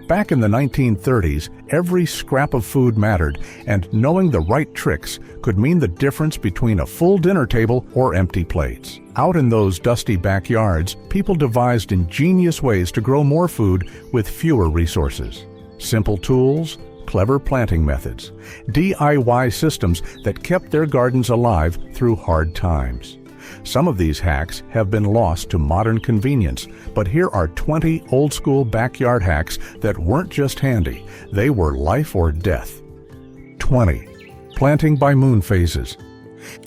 Back in the 1930s, every scrap of food mattered, and knowing the right tricks could mean the difference between a full dinner table or empty plates. Out in those dusty backyards, people devised ingenious ways to grow more food with fewer resources. Simple tools, clever planting methods, DIY systems that kept their gardens alive through hard times. Some of these hacks have been lost to modern convenience, but here are 20 old-school backyard hacks that weren't just handy, they were life or death. 20. Planting by moon phases.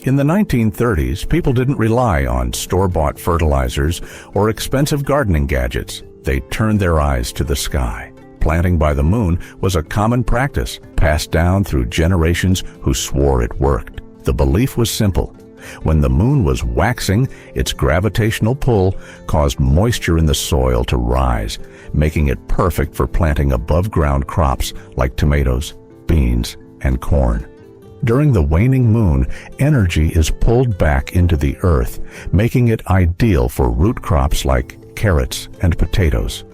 In the 1930s, people didn't rely on store-bought fertilizers or expensive gardening gadgets. They turned their eyes to the sky. Planting by the moon was a common practice, passed down through generations who swore it worked. The belief was simple. When the moon was waxing, its gravitational pull caused moisture in the soil to rise, making it perfect for planting above-ground crops like tomatoes, beans, and corn. During the waning moon, energy is pulled back into the earth, making it ideal for root crops like carrots and potatoes.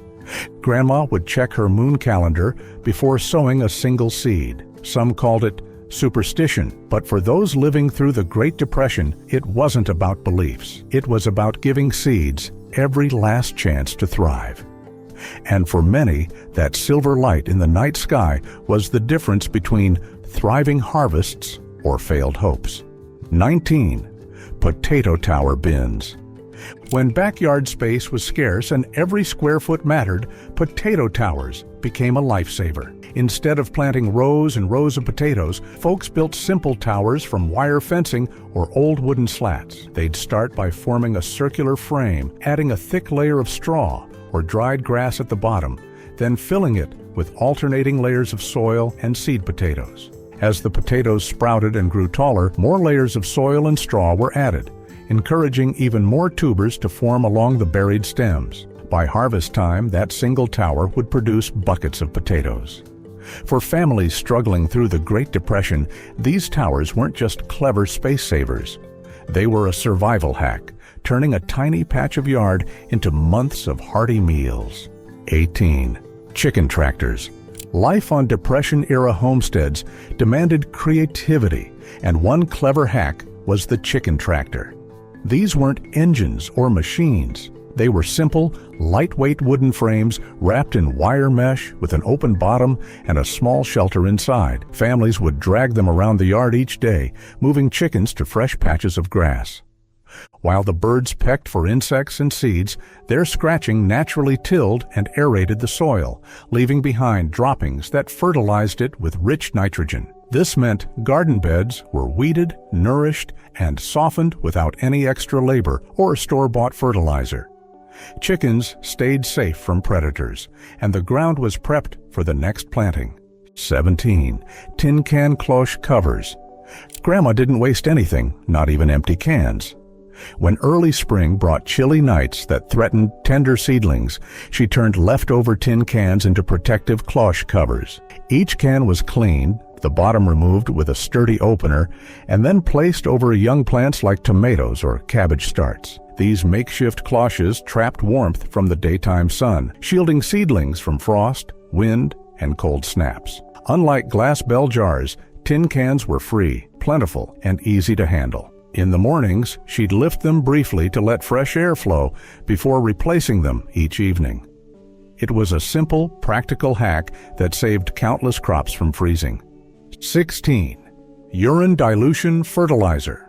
Grandma would check her moon calendar before sowing a single seed. Some called it superstition, but for those living through the Great Depression, it wasn't about beliefs. It was about giving seeds every last chance to thrive. And for many, that silver light in the night sky was the difference between thriving harvests or failed hopes. 19. Potato tower bins. When backyard space was scarce and every square foot mattered, potato towers became a lifesaver. Instead of planting rows and rows of potatoes, folks built simple towers from wire fencing or old wooden slats. They'd start by forming a circular frame, adding a thick layer of straw or dried grass at the bottom, then filling it with alternating layers of soil and seed potatoes. As the potatoes sprouted and grew taller, more layers of soil and straw were added, encouraging even more tubers to form along the buried stems. By harvest time, that single tower would produce buckets of potatoes. For families struggling through the Great Depression, these towers weren't just clever space savers. They were a survival hack, turning a tiny patch of yard into months of hearty meals. 18. Chicken tractors. Life on Depression-era homesteads demanded creativity, and one clever hack was the chicken tractor. These weren't engines or machines. They were simple, lightweight wooden frames wrapped in wire mesh with an open bottom and a small shelter inside. Families would drag them around the yard each day, moving chickens to fresh patches of grass. While the birds pecked for insects and seeds, their scratching naturally tilled and aerated the soil, leaving behind droppings that fertilized it with rich nitrogen. This meant garden beds were weeded, nourished, and softened without any extra labor or store-bought fertilizer. Chickens stayed safe from predators, and the ground was prepped for the next planting. 17. Tin can cloche covers. Grandma didn't waste anything, not even empty cans. When early spring brought chilly nights that threatened tender seedlings, she turned leftover tin cans into protective cloche covers. Each can was cleaned, the bottom removed with a sturdy opener, and then placed over young plants like tomatoes or cabbage starts. These makeshift cloches trapped warmth from the daytime sun, shielding seedlings from frost, wind, and cold snaps. Unlike glass bell jars, tin cans were free, plentiful, and easy to handle. In the mornings, she'd lift them briefly to let fresh air flow before replacing them each evening. It was a simple, practical hack that saved countless crops from freezing. 16. Urine dilution fertilizer.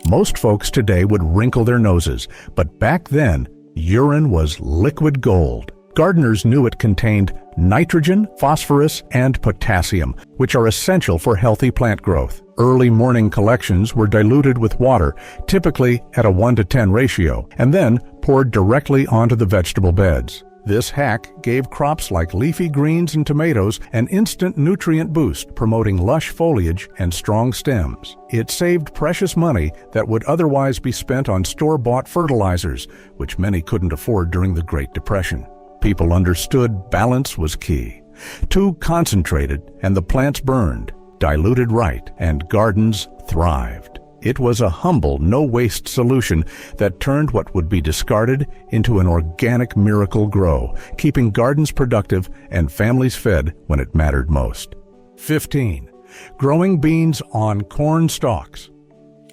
Most folks today would wrinkle their noses, but back then, urine was liquid gold. Gardeners knew it contained nitrogen, phosphorus, and potassium, which are essential for healthy plant growth. Early morning collections were diluted with water, typically at a 1:10 ratio, and then poured directly onto the vegetable beds. This hack gave crops like leafy greens and tomatoes an instant nutrient boost, promoting lush foliage and strong stems. It saved precious money that would otherwise be spent on store-bought fertilizers, which many couldn't afford during the Great Depression. People understood balance was key. Too concentrated and the plants burned. Diluted right and gardens thrived. It was a humble, no-waste solution that turned what would be discarded into an organic miracle grow, keeping gardens productive and families fed when it mattered most. 15. Growing beans on corn stalks.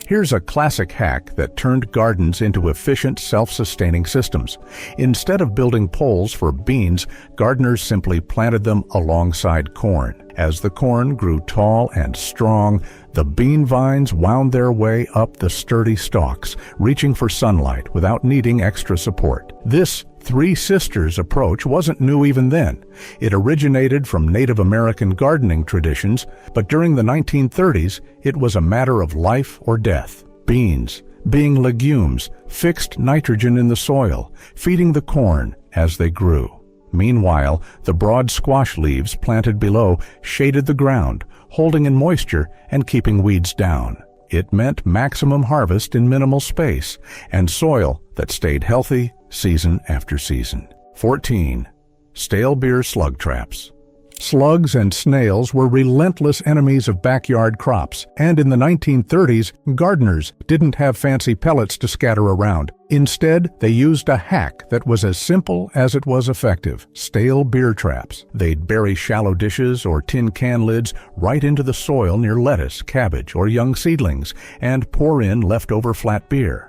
Here's a classic hack that turned gardens into efficient, self-sustaining systems. Instead of building poles for beans, gardeners simply planted them alongside corn. As the corn grew tall and strong, the bean vines wound their way up the sturdy stalks, reaching for sunlight without needing extra support. This Three Sisters approach wasn't new even then. It originated from Native American gardening traditions, but during the 1930s, it was a matter of life or death. Beans, being legumes, fixed nitrogen in the soil, feeding the corn as they grew. Meanwhile, the broad squash leaves planted below shaded the ground, holding in moisture and keeping weeds down. It meant maximum harvest in minimal space and soil that stayed healthy season after season. 14. Stale beer slug traps. Slugs and snails were relentless enemies of backyard crops, and in the 1930s, gardeners didn't have fancy pellets to scatter around. Instead, they used a hack that was as simple as it was effective: stale beer traps. They'd bury shallow dishes or tin can lids right into the soil near lettuce, cabbage, or young seedlings, and pour in leftover flat beer.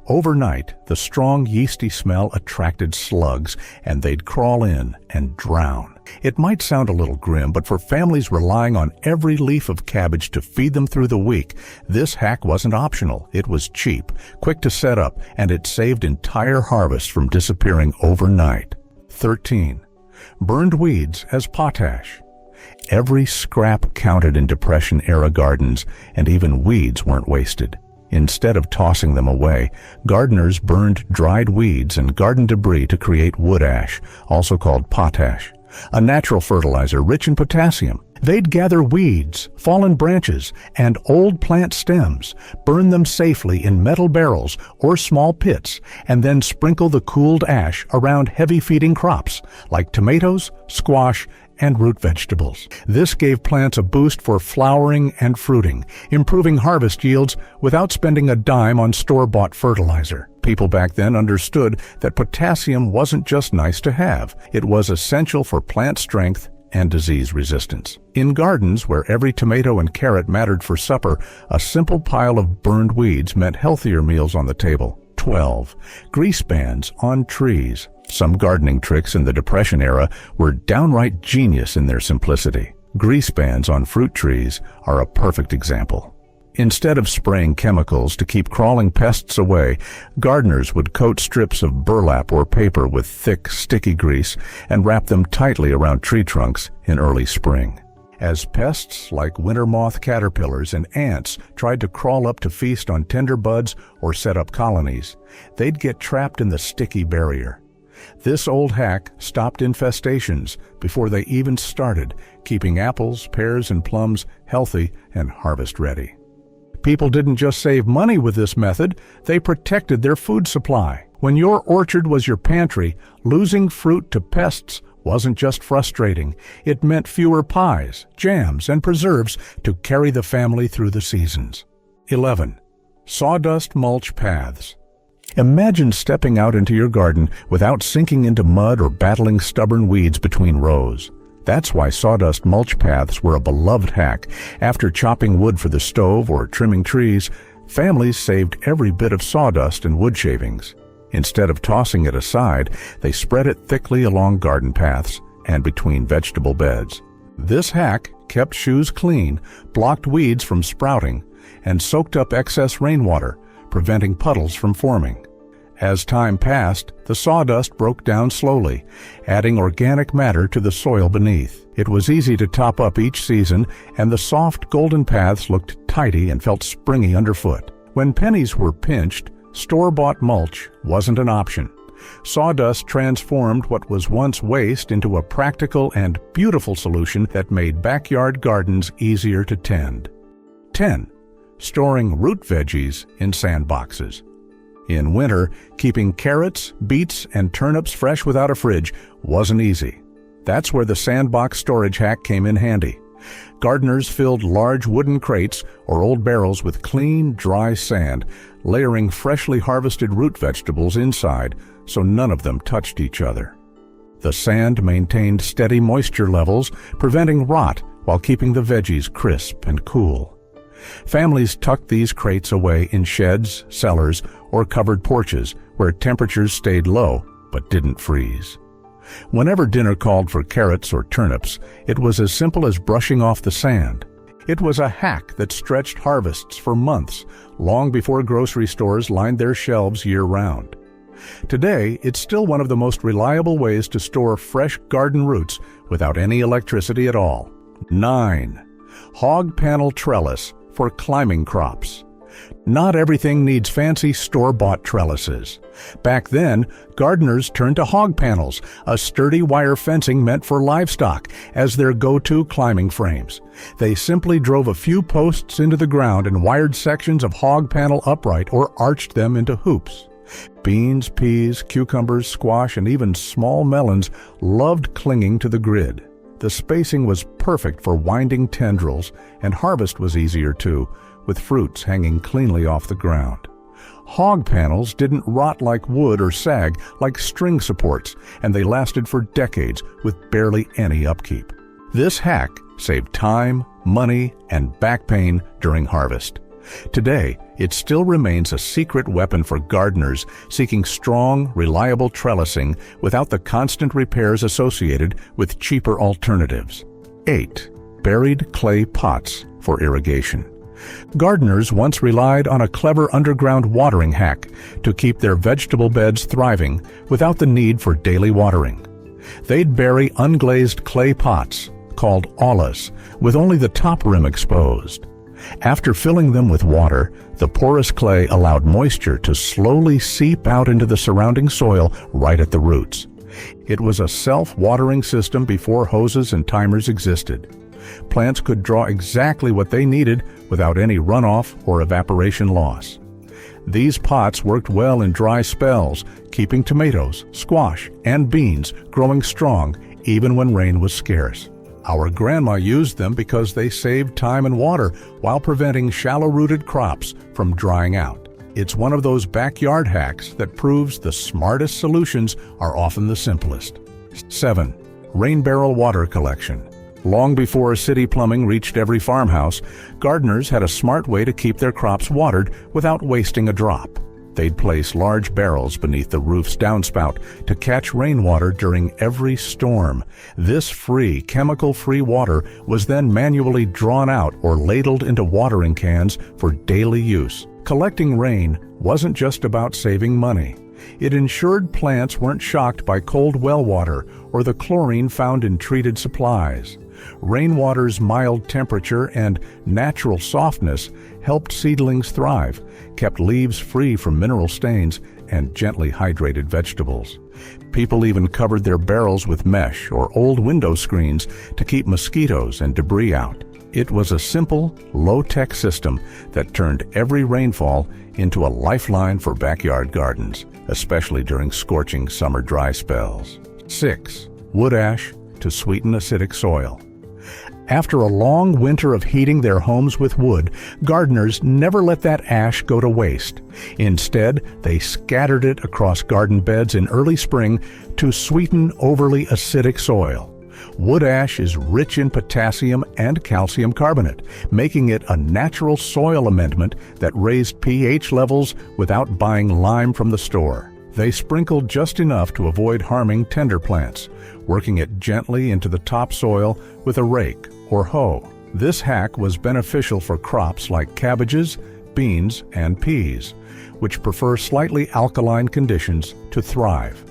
Overnight, the strong yeasty smell attracted slugs, and they'd crawl in and drown. It might sound a little grim, but for families relying on every leaf of cabbage to feed them through the week, this hack wasn't optional. It was cheap, quick to set up, and it saved entire harvests from disappearing overnight. 13. Burned weeds as potash. Every scrap counted in Depression-era gardens, and even weeds weren't wasted. Instead of tossing them away, gardeners burned dried weeds and garden debris to create wood ash, also called potash, a natural fertilizer rich in potassium. They'd gather weeds, fallen branches, and old plant stems, burn them safely in metal barrels or small pits, and then sprinkle the cooled ash around heavy-feeding crops like tomatoes, squash, and root vegetables. This gave plants a boost for flowering and fruiting, improving harvest yields without spending a dime on store-bought fertilizer. People back then understood that potassium wasn't just nice to have. It was essential for plant strength and disease resistance. In gardens where every tomato and carrot mattered for supper, a simple pile of burned weeds meant healthier meals on the table. 12. Grease bands on trees. Some gardening tricks in the Depression era were downright genius in their simplicity. Grease bands on fruit trees are a perfect example. Instead of spraying chemicals to keep crawling pests away, gardeners would coat strips of burlap or paper with thick, sticky grease and wrap them tightly around tree trunks in early spring. As pests like winter moth caterpillars and ants tried to crawl up to feast on tender buds or set up colonies, they'd get trapped in the sticky barrier. This old hack stopped infestations before they even started, keeping apples, pears, and plums healthy and harvest-ready. People didn't just save money with this method, they protected their food supply. When your orchard was your pantry, losing fruit to pests wasn't just frustrating. It meant fewer pies, jams, and preserves to carry the family through the seasons. 11. Sawdust mulch paths. Imagine stepping out into your garden without sinking into mud or battling stubborn weeds between rows. That's why sawdust mulch paths were a beloved hack. After chopping wood for the stove or trimming trees, families saved every bit of sawdust and wood shavings. Instead of tossing it aside, they spread it thickly along garden paths and between vegetable beds. This hack kept shoes clean, blocked weeds from sprouting, and soaked up excess rainwater, preventing puddles from forming. As time passed, the sawdust broke down slowly, adding organic matter to the soil beneath. It was easy to top up each season, and the soft golden paths looked tidy and felt springy underfoot. When pennies were pinched, store-bought mulch wasn't an option. Sawdust transformed what was once waste into a practical and beautiful solution that made backyard gardens easier to tend. 10. Storing root veggies in sandboxes. In winter, keeping carrots, beets, and turnips fresh without a fridge wasn't easy. That's where the sandbox storage hack came in handy. Gardeners filled large wooden crates or old barrels with clean, dry sand, layering freshly harvested root vegetables inside so none of them touched each other. The sand maintained steady moisture levels, preventing rot while keeping the veggies crisp and cool. Families tucked these crates away in sheds, cellars, or covered porches where temperatures stayed low but didn't freeze. Whenever dinner called for carrots or turnips, it was as simple as brushing off the sand. It was a hack that stretched harvests for months, long before grocery stores lined their shelves year-round. Today, it's still one of the most reliable ways to store fresh garden roots without any electricity at all. 9. Hog panel trellis for climbing crops. Not everything needs fancy store-bought trellises. Back then, gardeners turned to hog panels, a sturdy wire fencing meant for livestock, as their go-to climbing frames. They simply drove a few posts into the ground and wired sections of hog panel upright or arched them into hoops. Beans, peas, cucumbers, squash, and even small melons loved clinging to the grid. The spacing was perfect for winding tendrils, and harvest was easier too, with fruits hanging cleanly off the ground. Hog panels didn't rot like wood or sag like string supports, and they lasted for decades with barely any upkeep. This hack saved time, money, and back pain during harvest. Today, it still remains a secret weapon for gardeners seeking strong, reliable trellising without the constant repairs associated with cheaper alternatives. 8. Buried clay pots for irrigation. Gardeners once relied on a clever underground watering hack to keep their vegetable beds thriving without the need for daily watering. They'd bury unglazed clay pots, called ollas, with only the top rim exposed. After filling them with water, the porous clay allowed moisture to slowly seep out into the surrounding soil right at the roots. It was a self-watering system before hoses and timers existed. Plants could draw exactly what they needed without any runoff or evaporation loss. These pots worked well in dry spells, keeping tomatoes, squash, and beans growing strong even when rain was scarce. Our grandma used them because they saved time and water while preventing shallow-rooted crops from drying out. It's one of those backyard hacks that proves the smartest solutions are often the simplest. 7. Rain barrel water collection. Long before city plumbing reached every farmhouse, gardeners had a smart way to keep their crops watered without wasting a drop. They'd place large barrels beneath the roof's downspout to catch rainwater during every storm. This free, chemical-free water was then manually drawn out or ladled into watering cans for daily use. Collecting rain wasn't just about saving money. It ensured plants weren't shocked by cold well water or the chlorine found in treated supplies. Rainwater's mild temperature and natural softness helped seedlings thrive, kept leaves free from mineral stains, and gently hydrated vegetables. People even covered their barrels with mesh or old window screens to keep mosquitoes and debris out. It was a simple, low-tech system that turned every rainfall into a lifeline for backyard gardens, especially during scorching summer dry spells. 6. Wood ash to sweeten acidic soil. After a long winter of heating their homes with wood, gardeners never let that ash go to waste. Instead, they scattered it across garden beds in early spring to sweeten overly acidic soil. Wood ash is rich in potassium and calcium carbonate, making it a natural soil amendment that raised pH levels without buying lime from the store. They sprinkled just enough to avoid harming tender plants, working it gently into the topsoil with a rake or hoe. This hack was beneficial for crops like cabbages, beans, and peas, which prefer slightly alkaline conditions to thrive.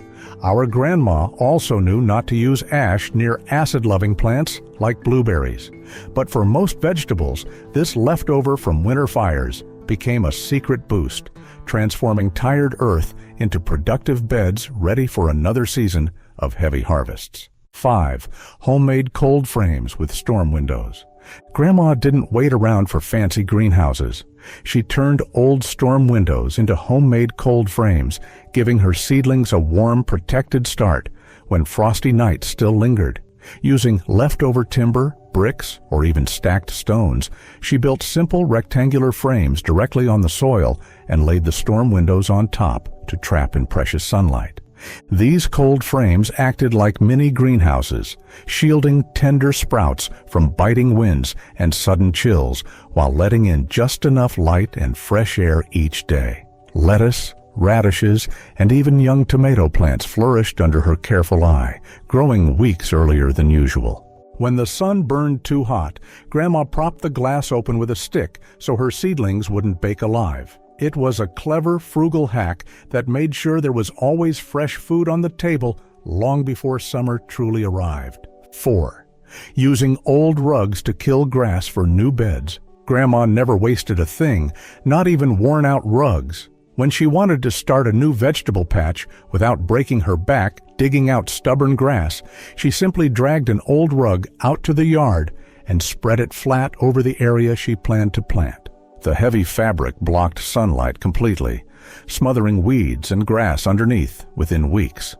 Our grandma also knew not to use ash near acid-loving plants like blueberries. But for most vegetables, this leftover from winter fires became a secret boost, transforming tired earth into productive beds ready for another season of heavy harvests. 5. Homemade cold frames with storm windows. Grandma didn't wait around for fancy greenhouses. She turned old storm windows into homemade cold frames, giving her seedlings a warm, protected start when frosty nights still lingered. Using leftover timber, bricks, or even stacked stones, she built simple rectangular frames directly on the soil and laid the storm windows on top to trap in precious sunlight. These cold frames acted like mini greenhouses, shielding tender sprouts from biting winds and sudden chills while letting in just enough light and fresh air each day. Lettuce, radishes, and even young tomato plants flourished under her careful eye, growing weeks earlier than usual. When the sun burned too hot, Grandma propped the glass open with a stick so her seedlings wouldn't bake alive. It was a clever, frugal hack that made sure there was always fresh food on the table long before summer truly arrived. 4. Using old rugs to kill grass for new beds. Grandma never wasted a thing, not even worn-out rugs. When she wanted to start a new vegetable patch without breaking her back digging out stubborn grass, she simply dragged an old rug out to the yard and spread it flat over the area she planned to plant. The heavy fabric blocked sunlight completely, smothering weeds and grass underneath within weeks.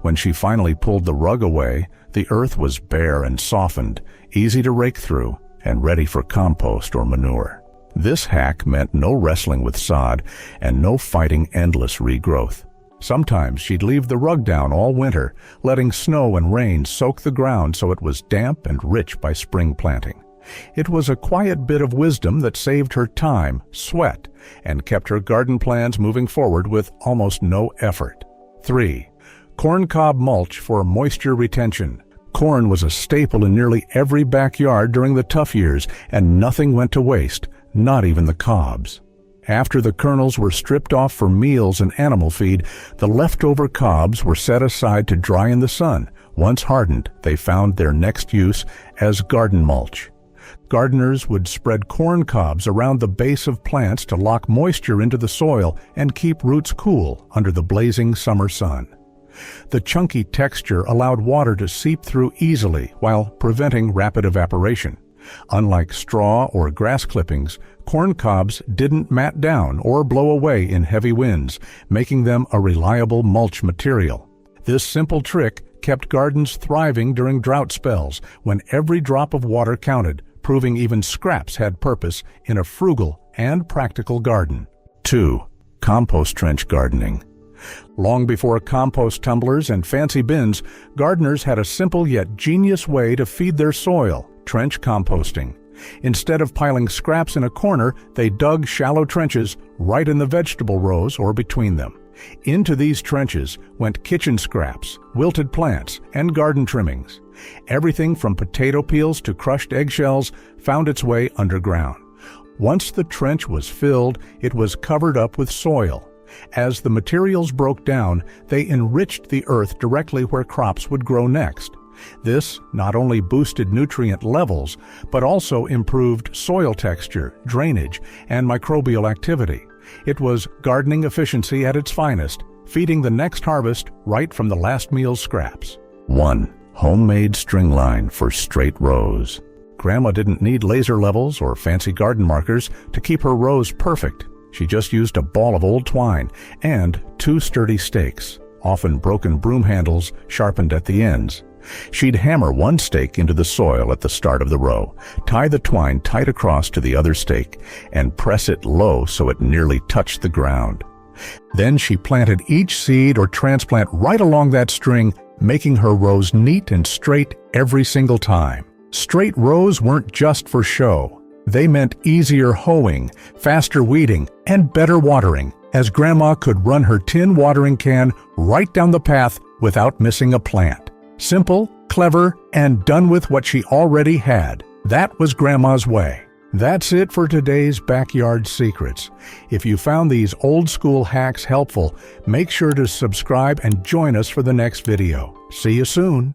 When she finally pulled the rug away, the earth was bare and softened, easy to rake through, and ready for compost or manure. This hack meant no wrestling with sod and no fighting endless regrowth. Sometimes she'd leave the rug down all winter, letting snow and rain soak the ground so it was damp and rich by spring planting. It was a quiet bit of wisdom that saved her time, sweat, and kept her garden plans moving forward with almost no effort. 3. Corncob mulch for moisture retention. Corn was a staple in nearly every backyard during the tough years, and nothing went to waste, not even the cobs. After the kernels were stripped off for meals and animal feed, the leftover cobs were set aside to dry in the sun. Once hardened, they found their next use as garden mulch. Gardeners would spread corn cobs around the base of plants to lock moisture into the soil and keep roots cool under the blazing summer sun. The chunky texture allowed water to seep through easily while preventing rapid evaporation. Unlike straw or grass clippings, corn cobs didn't mat down or blow away in heavy winds, making them a reliable mulch material. This simple trick kept gardens thriving during drought spells when every drop of water counted, proving even scraps had purpose in a frugal and practical garden. 2. Compost trench gardening. Long before compost tumblers and fancy bins, gardeners had a simple yet genius way to feed their soil: trench composting. Instead of piling scraps in a corner, they dug shallow trenches right in the vegetable rows or between them. Into these trenches went kitchen scraps, wilted plants, and garden trimmings. Everything from potato peels to crushed eggshells found its way underground. Once the trench was filled, it was covered up with soil. As the materials broke down, they enriched the earth directly where crops would grow next. This not only boosted nutrient levels, but also improved soil texture, drainage, and microbial activity. It was gardening efficiency at its finest, feeding the next harvest right from the last meal's scraps. 1. Homemade string line for straight rows. Grandma didn't need laser levels or fancy garden markers to keep her rows perfect. She just used a ball of old twine and 2 sturdy stakes, often broken broom handles sharpened at the ends. She'd hammer one stake into the soil at the start of the row, tie the twine tight across to the other stake, and press it low so it nearly touched the ground. Then she planted each seed or transplant right along that string, making her rows neat and straight every single time. Straight rows weren't just for show. They meant easier hoeing, faster weeding, and better watering, as Grandma could run her tin watering can right down the path without missing a plant. Simple, clever, and done with what she already had. That was Grandma's way. That's it for today's Backyard Secrets. If you found these old-school hacks helpful, make sure to subscribe and join us for the next video. See you soon.